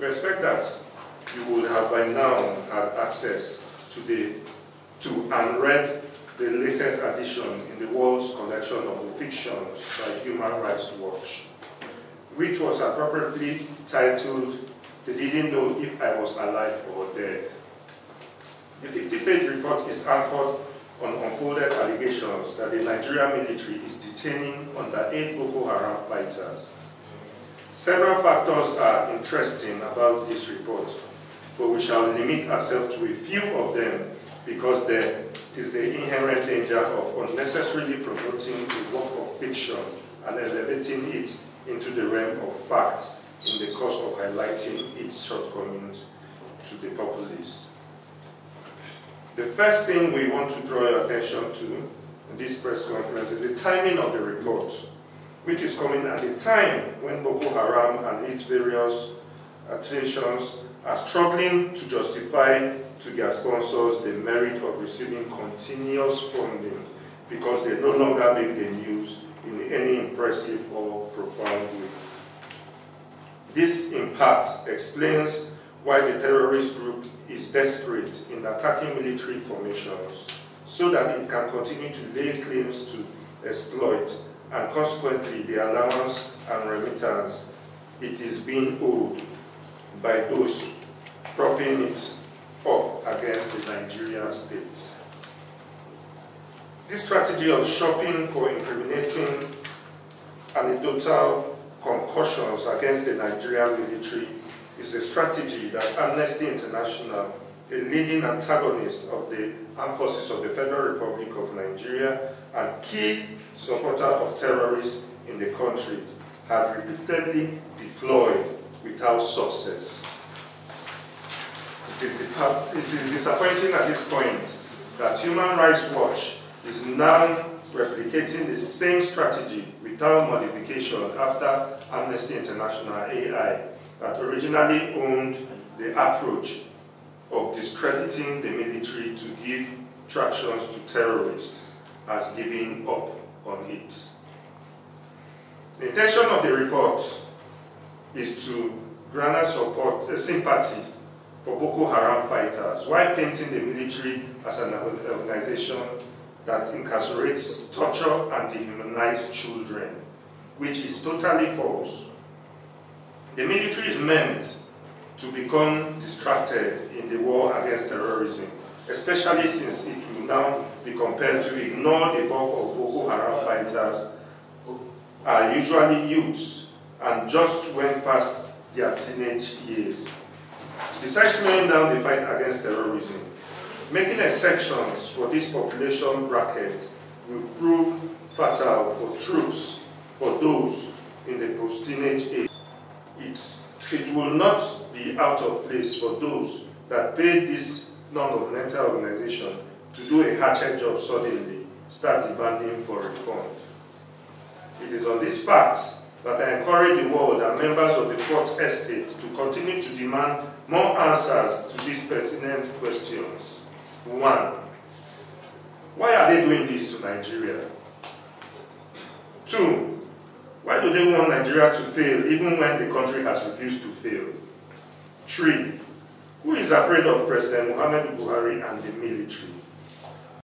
We expect that you would have by now had access to and read the latest edition in the world's collection of fictions by Human Rights Watch, which was appropriately titled, "They Didn't Know If I Was Alive or Dead." The 50-page report is anchored on unfounded allegations that the Nigerian military is detaining underage Boko Haram fighters. Several factors are interesting about this report, but we shall limit ourselves to a few of them because there is the inherent danger of unnecessarily promoting the work of fiction and elevating it into the realm of fact in the course of highlighting its shortcomings to the populace. The first thing we want to draw your attention to in this press conference is the timing of the report, which is coming at a time when Boko Haram and its various affiliations are struggling to justify to their sponsors the merit of receiving continuous funding because they no longer make the news in any impressive or profound way. This, in part, explains why the terrorist group is desperate in attacking military formations so that it can continue to lay claims to exploit and consequently the allowance and remittance it is being owed by those propping it up against the Nigerian state. This strategy of shopping for incriminating anecdotal concussions against the Nigerian military is a strategy that Amnesty International, a leading antagonist of the armed forces of the Federal Republic of Nigeria and key supporter of terrorists in the country, had repeatedly deployed without success. It is disappointing at this point that Human Rights Watch is now replicating the same strategy without modification after Amnesty International AI that originally owned the approach of discrediting the military to give tractions to terrorists has given up on it. The intention of the report is to garner support, sympathy for Boko Haram fighters, while painting the military as an organization that incarcerates, torture, and dehumanize children, which is totally false. The military is meant to become distracted in the war against terrorism, especially since it will now be compelled to ignore the bulk of Boko Haram fighters are usually youths and just went past their teenage years. Besides slowing down the fight against terrorism, making exceptions for this population bracket will prove fatal for troops, for those in the post-teenage age. It will not be out of place for those that paid this non-governmental organization to do a hatchet job suddenly, start demanding for refund. It is on these facts that I encourage the world and members of the Fourth Estate to continue to demand more answers to these pertinent questions. 1. Why are they doing this to Nigeria? 2. Why do they want Nigeria to fail even when the country has refused to fail? 3. Who is afraid of President Muhammadu Buhari and the military?